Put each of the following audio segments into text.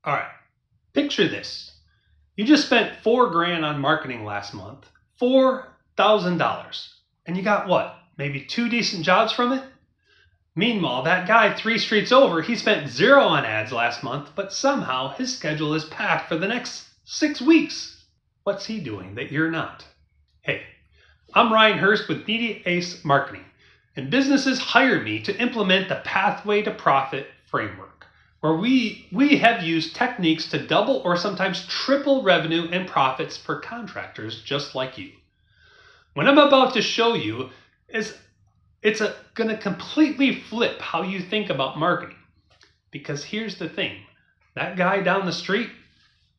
All right, picture this. You just spent $4,000 on marketing last month, $4,000. And you got what? Maybe 2 decent jobs from it? Meanwhile, that guy 3 streets over, he spent 0 on ads last month, but somehow his schedule is packed for the next 6 weeks. What's he doing that you're not? Hey, I'm Ryan Hurst with Media Ace Marketing, and businesses hire me to implement the Pathway to Profit framework, where we have used techniques to double or sometimes triple revenue and profits for contractors just like you. What I'm about to show you is going to completely flip how you think about marketing. Because here's the thing, that guy down the street,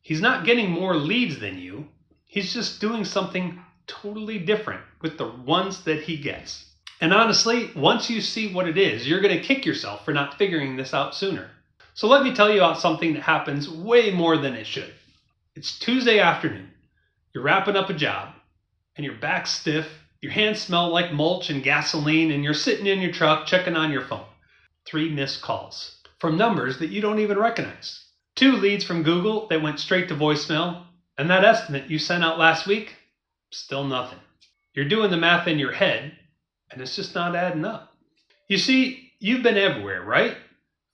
he's not getting more leads than you. He's just doing something totally different with the ones that he gets. And honestly, once you see what it is, you're going to kick yourself for not figuring this out sooner. So let me tell you about something that happens way more than it should. It's Tuesday afternoon. You're wrapping up a job and your back's stiff. Your hands smell like mulch and gasoline, and you're sitting in your truck checking on your phone. 3 missed calls from numbers that you don't even recognize. 2 leads from Google that went straight to voicemail, and that estimate you sent out last week, still nothing. You're doing the math in your head, and it's just not adding up. You see, you've been everywhere, right?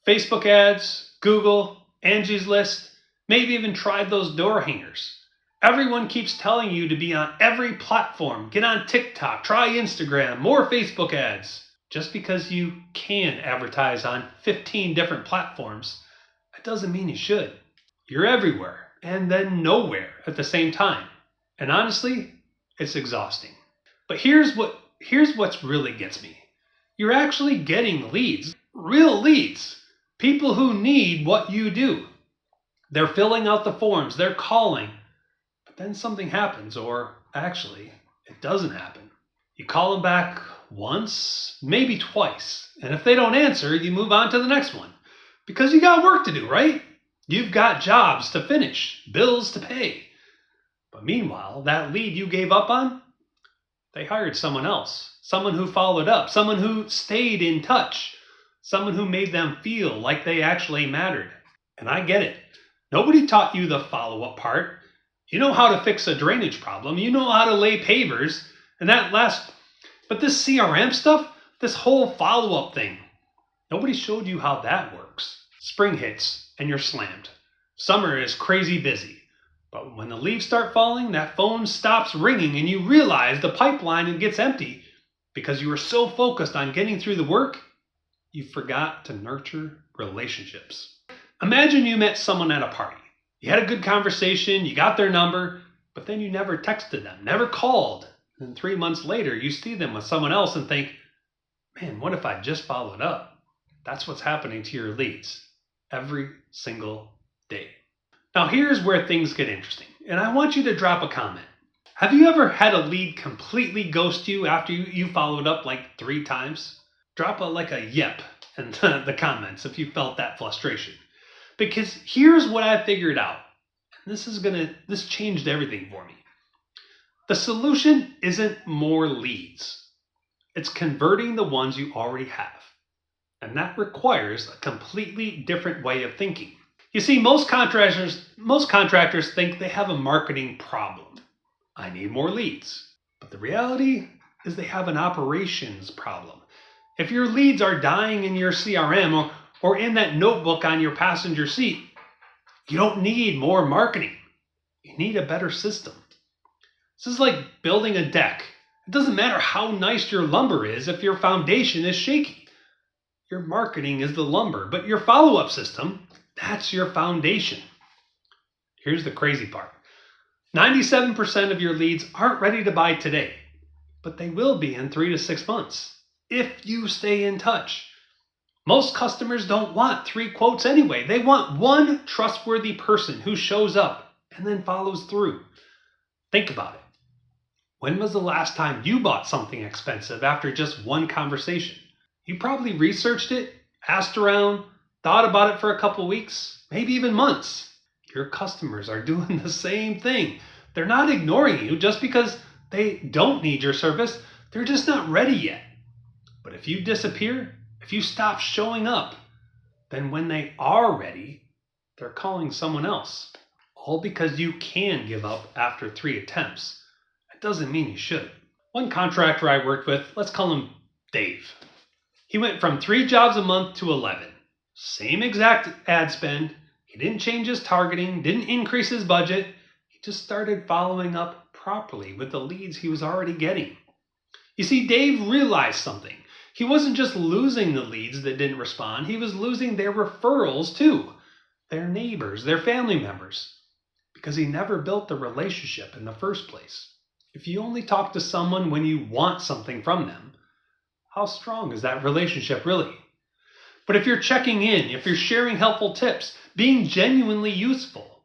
Facebook ads, Google, Angie's List, maybe even tried those door hangers. Everyone keeps telling you to be on every platform. Get on TikTok, try Instagram, more Facebook ads. Just because you can advertise on 15 different platforms, that doesn't mean you should. You're everywhere and then nowhere at the same time. And honestly, it's exhausting. But here's what really gets me. You're actually getting leads, real leads, people who need what you do. They're filling out the forms, they're calling. Then something happens, or actually, it doesn't happen. You call them back once, maybe twice, and if they don't answer, you move on to the next one. Because you got work to do, right? You've got jobs to finish, bills to pay. But meanwhile, that lead you gave up on, they hired someone else, someone who followed up, someone who stayed in touch, someone who made them feel like they actually mattered. And I get it. Nobody taught you the follow-up part. You know how to fix a drainage problem. You know how to lay pavers. But this CRM stuff, this whole follow-up thing, nobody showed you how that works. Spring hits and you're slammed. Summer is crazy busy. But when the leaves start falling, that phone stops ringing and you realize the pipeline gets empty because you were so focused on getting through the work, you forgot to nurture relationships. Imagine you met someone at a party. You had a good conversation, you got their number, but then you never texted them, never called. And 3 months later, you see them with someone else and think, man, what if I just followed up? That's what's happening to your leads every single day. Now, here's where things get interesting, and I want you to drop a comment. Have you ever had a lead completely ghost you after you followed up like 3 times? Drop a yep in the comments if you felt that frustration. Because here's what I figured out. This changed everything for me. The solution isn't more leads. It's converting the ones you already have. And that requires a completely different way of thinking. You see, most contractors think they have a marketing problem. I need more leads. But the reality is they have an operations problem. If your leads are dying in your CRM or in that notebook on your passenger seat, you don't need more marketing. You need a better system. This is like building a deck. It doesn't matter how nice your lumber is if your foundation is shaky. Your marketing is the lumber, but your follow-up system, that's your foundation. Here's the crazy part. 97% of your leads aren't ready to buy today, but they will be in 3 to 6 months if you stay in touch. Most customers don't want 3 quotes anyway. They want one trustworthy person who shows up and then follows through. Think about it. When was the last time you bought something expensive after just one conversation? You probably researched it, asked around, thought about it for a couple weeks, maybe even months. Your customers are doing the same thing. They're not ignoring you just because they don't need your service. They're just not ready yet. But if you disappear, if you stop showing up, then when they are ready, they're calling someone else. All because you can give up after 3 attempts. That doesn't mean you should. One contractor I worked with, let's call him Dave. He went from 3 jobs a month to 11. Same exact ad spend. He didn't change his targeting, didn't increase his budget. He just started following up properly with the leads he was already getting. You see, Dave realized something. He wasn't just losing the leads that didn't respond, he was losing their referrals too. Their neighbors, their family members. Because he never built the relationship in the first place. If you only talk to someone when you want something from them, how strong is that relationship really? But if you're checking in, if you're sharing helpful tips, being genuinely useful,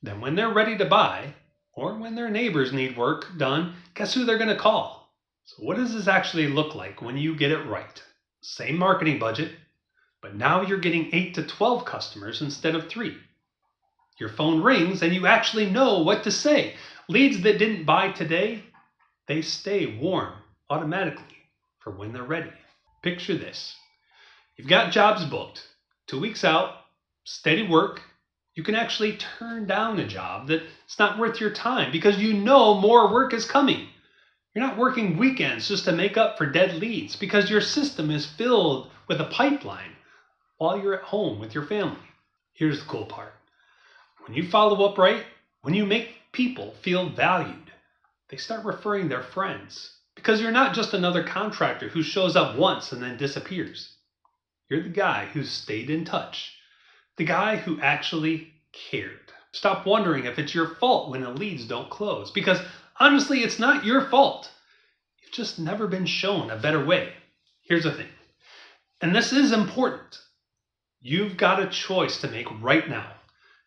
then when they're ready to buy, or when their neighbors need work done, guess who they're going to call? So what does this actually look like when you get it right? Same marketing budget, but now you're getting 8 to 12 customers instead of 3. Your phone rings and you actually know what to say. Leads that didn't buy today, they stay warm automatically for when they're ready. Picture this. You've got jobs booked. 2 weeks out, steady work. You can actually turn down a job that's not worth your time because you know more work is coming. You're not working weekends just to make up for dead leads because your system is filled with a pipeline while you're at home with your family. Here's the cool part. When you follow up right, when you make people feel valued, they start referring their friends because you're not just another contractor who shows up once and then disappears. You're the guy who stayed in touch, the guy who actually cared. Stop wondering if it's your fault when the leads don't close because honestly, it's not your fault. You've just never been shown a better way. Here's the thing, and this is important. You've got a choice to make right now.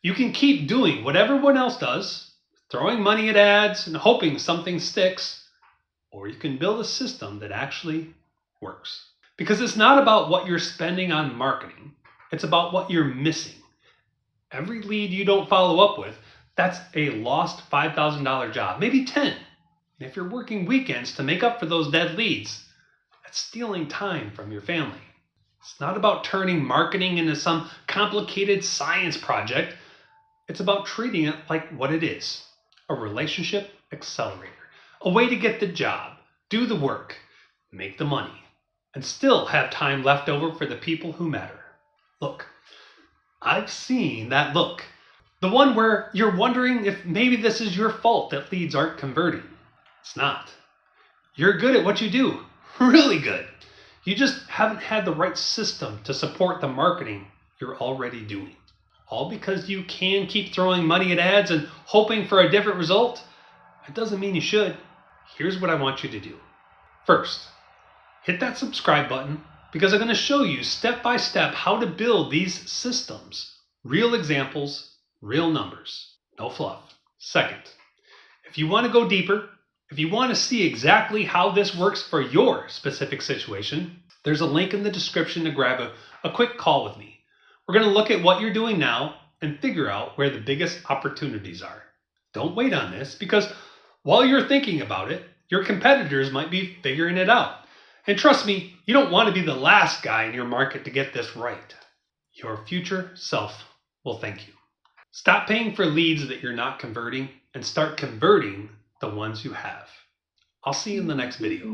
You can keep doing what everyone else does, throwing money at ads and hoping something sticks, or you can build a system that actually works. Because it's not about what you're spending on marketing, it's about what you're missing. Every lead you don't follow up with, that's a lost $5,000 job, maybe 10. And if you're working weekends to make up for those dead leads, that's stealing time from your family. It's not about turning marketing into some complicated science project. It's about treating it like what it is, a relationship accelerator, a way to get the job, do the work, make the money, and still have time left over for the people who matter. Look, I've seen that look. The one where you're wondering if maybe this is your fault that leads aren't converting. It's not. You're good at what you do, really good. You just haven't had the right system to support the marketing you're already doing. All because you can keep throwing money at ads and hoping for a different result? That doesn't mean you should. Here's what I want you to do. First, hit that subscribe button because I'm going to show you step by step how to build these systems. Real examples, real numbers, no fluff. Second, if you want to go deeper, if you want to see exactly how this works for your specific situation, there's a link in the description to grab a quick call with me. We're going to look at what you're doing now and figure out where the biggest opportunities are. Don't wait on this because while you're thinking about it, your competitors might be figuring it out. And trust me, you don't want to be the last guy in your market to get this right. Your future self will thank you. Stop paying for leads that you're not converting and start converting the ones you have. I'll see you in the next video.